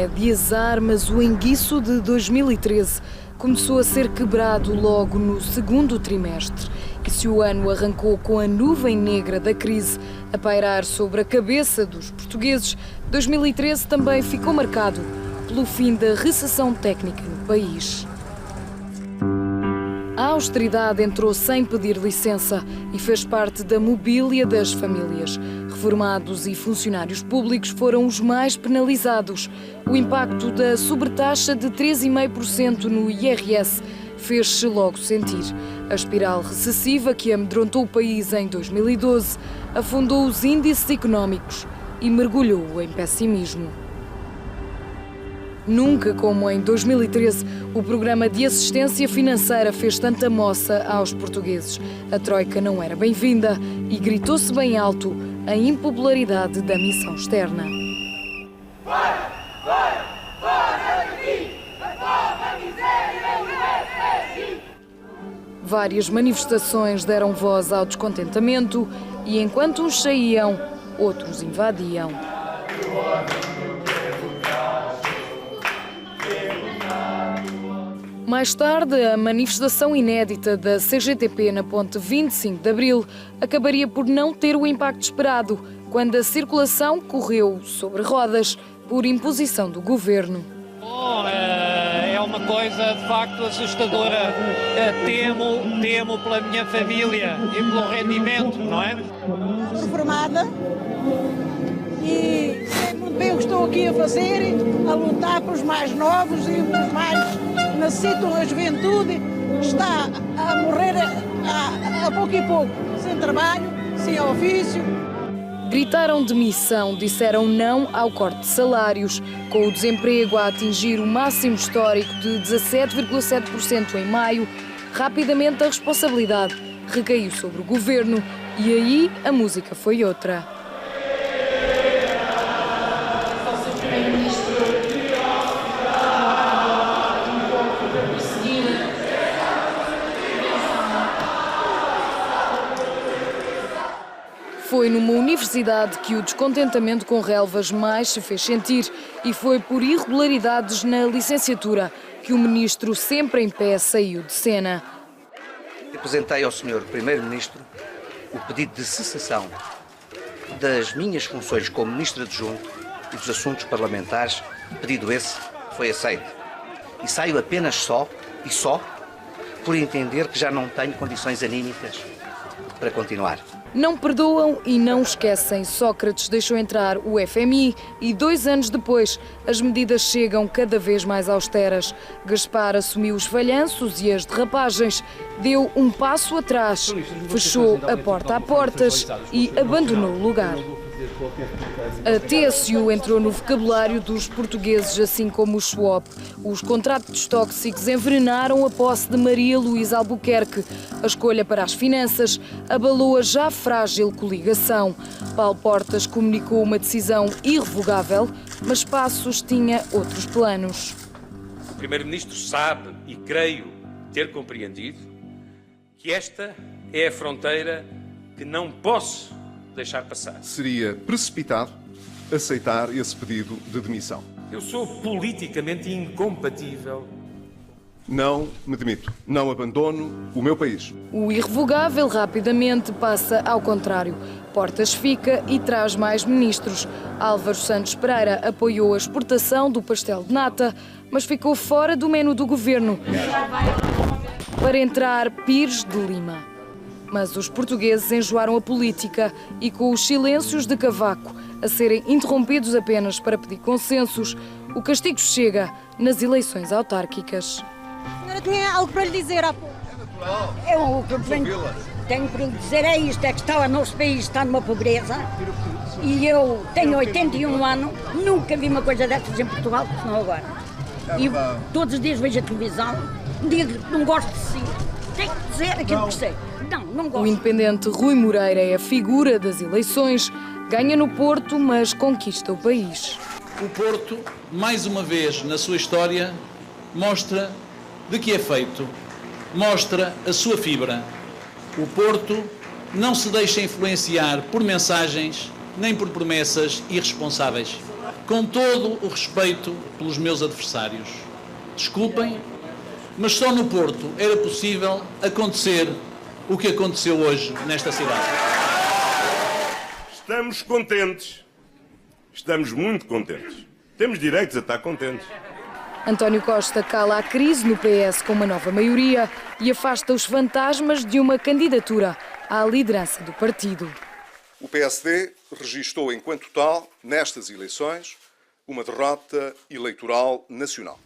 de azar, mas o enguiço de 2013 começou a ser quebrado logo no segundo trimestre. E se o ano arrancou com a nuvem negra da crise a pairar sobre a cabeça dos portugueses, 2013 também ficou marcado pelo fim da recessão técnica no país. A austeridade entrou sem pedir licença e fez parte da mobília das famílias. Reformados e funcionários públicos foram os mais penalizados. O impacto da sobretaxa de 3,5% no IRS fez-se logo sentir. A espiral recessiva que amedrontou o país em 2012 afundou os índices económicos e mergulhou em pessimismo. Nunca como em 2013, o programa de assistência financeira fez tanta moça aos portugueses. A troika não era bem-vinda e gritou-se bem alto a impopularidade da missão externa. Várias manifestações deram voz ao descontentamento e enquanto uns saíam, outros invadiam. Mais tarde, a manifestação inédita da CGTP na ponte 25 de Abril acabaria por não ter o impacto esperado, quando a circulação correu sobre rodas por imposição do governo. É uma coisa de facto assustadora. Temo pela minha família e pelo rendimento, não é? Sou reformada e sei muito bem o que estou aqui a fazer, a lutar pelos mais novos e pelos mais necessitam. A juventude está a morrer a pouco e pouco, sem trabalho, sem ofício. Gritaram demissão, disseram não ao corte de salários. Com o desemprego a atingir o máximo histórico de 17,7% em maio, rapidamente a responsabilidade recaiu sobre o governo e aí a música foi outra. Foi numa universidade que o descontentamento com relvas mais se fez sentir e foi por irregularidades na licenciatura que o ministro, sempre em pé, saiu de cena. Apresentei ao Sr. Primeiro-Ministro o pedido de cessação das minhas funções como Ministro Adjunto e dos Assuntos Parlamentares. Pedido esse foi aceito. E saio apenas só por entender que já não tenho condições anímicas para continuar. Não perdoam e não esquecem. Sócrates deixou entrar o FMI e 2 anos depois as medidas chegam cada vez mais austeras. Gaspar assumiu os falhanços e as derrapagens, deu um passo atrás, fechou a porta a portas e abandonou o lugar. A TSU entrou no vocabulário dos portugueses, assim como o swap. Os contratos tóxicos envenenaram a posse de Maria Luísa Albuquerque. A escolha para as finanças abalou a já frágil coligação. Paulo Portas comunicou uma decisão irrevogável, mas Passos tinha outros planos. O Primeiro-Ministro sabe, e creio ter compreendido, que esta é a fronteira que não posso deixar passar. Seria precipitado aceitar esse pedido de demissão. Eu sou politicamente incompatível. Não me demito. Não abandono o meu país. O irrevogável rapidamente passa ao contrário. Portas fica e traz mais ministros. Álvaro Santos Pereira apoiou a exportação do pastel de nata, mas ficou fora do menu do governo. Para entrar Pires de Lima. Mas os portugueses enjoaram a política e, com os silêncios de Cavaco a serem interrompidos apenas para pedir consensos, o castigo chega nas eleições autárquicas. A senhora tinha algo para lhe dizer há pouco? O que tenho para lhe dizer é isto, é que o nosso país está numa pobreza e eu tenho 81 anos, nunca vi uma coisa destas em Portugal, senão agora. E todos os dias vejo a televisão, digo que não gosto de si, tenho que dizer aquilo que sei. Não gosto. O independente Rui Moreira é a figura das eleições, ganha no Porto, mas conquista o país. O Porto, mais uma vez na sua história, mostra de que é feito, mostra a sua fibra. O Porto não se deixa influenciar por mensagens nem por promessas irresponsáveis. com todo o respeito pelos meus adversários. Desculpem, mas só no Porto era possível acontecer o que aconteceu hoje nesta cidade. Estamos contentes. Estamos muito contentes. Temos direitos a estar contentes. António Costa cala a crise no PS com uma nova maioria e afasta os fantasmas de uma candidatura à liderança do partido. O PSD registou enquanto tal, nestas eleições, uma derrota eleitoral nacional.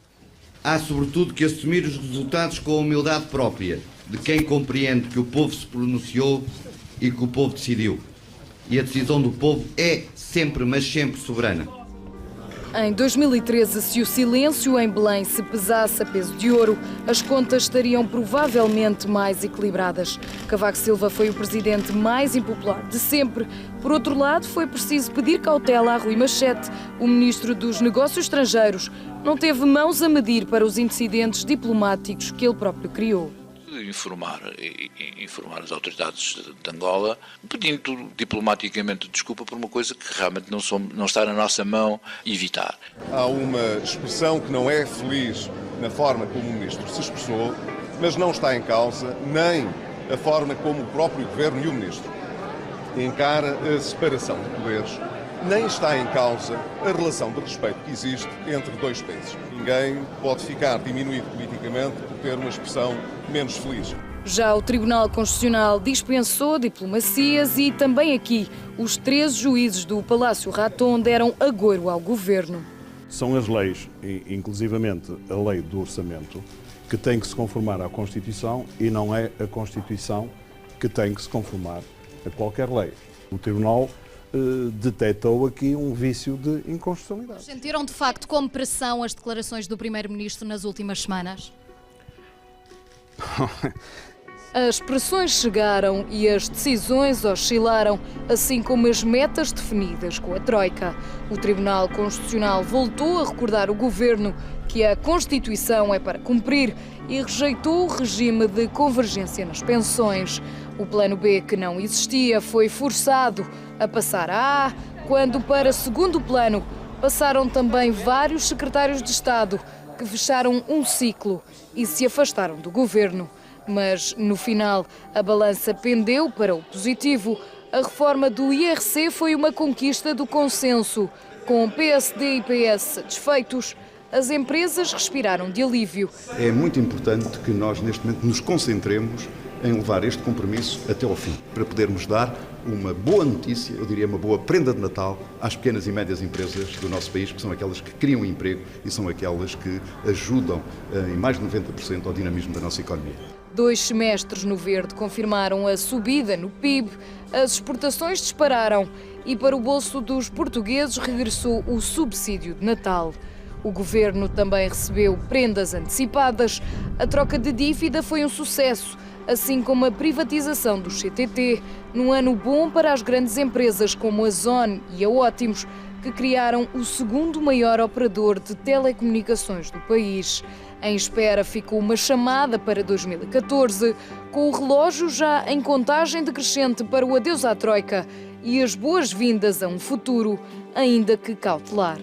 Há, sobretudo, que assumir os resultados com a humildade própria de quem compreende que o povo se pronunciou e que o povo decidiu. E a decisão do povo é sempre, mas sempre soberana. Em 2013, se o silêncio em Belém se pesasse a peso de ouro, as contas estariam provavelmente mais equilibradas. Cavaco Silva foi o presidente mais impopular de sempre. Por outro lado, foi preciso pedir cautela a Rui Machete, o ministro dos Negócios Estrangeiros. Não teve mãos a medir para os incidentes diplomáticos que ele próprio criou. Informar as autoridades de Angola, pedindo diplomaticamente desculpa por uma coisa que realmente não está na nossa mão evitar. Há uma expressão que não é feliz na forma como o ministro se expressou, mas não está em causa nem a forma como o próprio governo e o ministro encara a separação de poderes, nem está em causa a relação de respeito que existe entre dois países. Ninguém pode ficar diminuído politicamente por ter uma expressão menos feliz. Já o Tribunal Constitucional dispensou diplomacias e também aqui os 13 juízes do Palácio Raton deram agouro ao governo. São as leis, inclusivamente a lei do orçamento, que tem que se conformar à Constituição e não é a Constituição que tem que se conformar a qualquer lei. O Tribunal detectou aqui um vício de inconstitucionalidade. Sentiram de facto como pressão as declarações do Primeiro-Ministro nas últimas semanas? As pressões chegaram e as decisões oscilaram, assim como as metas definidas com a Troika. O Tribunal Constitucional voltou a recordar o governo que a Constituição é para cumprir e rejeitou o regime de convergência nas pensões. O plano B, que não existia, foi forçado a passar a A, quando para segundo plano passaram também vários secretários de Estado que fecharam um ciclo e se afastaram do governo. Mas, no final, a balança pendeu para o positivo. A reforma do IRC foi uma conquista do consenso. Com PSD e PS satisfeitos, as empresas respiraram de alívio. É muito importante que nós, neste momento, nos concentremos em levar este compromisso até ao fim, para podermos dar uma boa notícia, eu diria uma boa prenda de Natal, às pequenas e médias empresas do nosso país, que são aquelas que criam emprego e são aquelas que ajudam em mais de 90% ao dinamismo da nossa economia. 2 semestres no verde confirmaram a subida no PIB, as exportações dispararam e para o bolso dos portugueses regressou o subsídio de Natal. O governo também recebeu prendas antecipadas, a troca de dívida foi um sucesso, assim como a privatização do CTT, num ano bom para as grandes empresas como a Zone e a Ótimos, que criaram o segundo maior operador de telecomunicações do país. Em espera ficou uma chamada para 2014, com o relógio já em contagem decrescente para o adeus à Troika e as boas-vindas a um futuro, ainda que cautelar.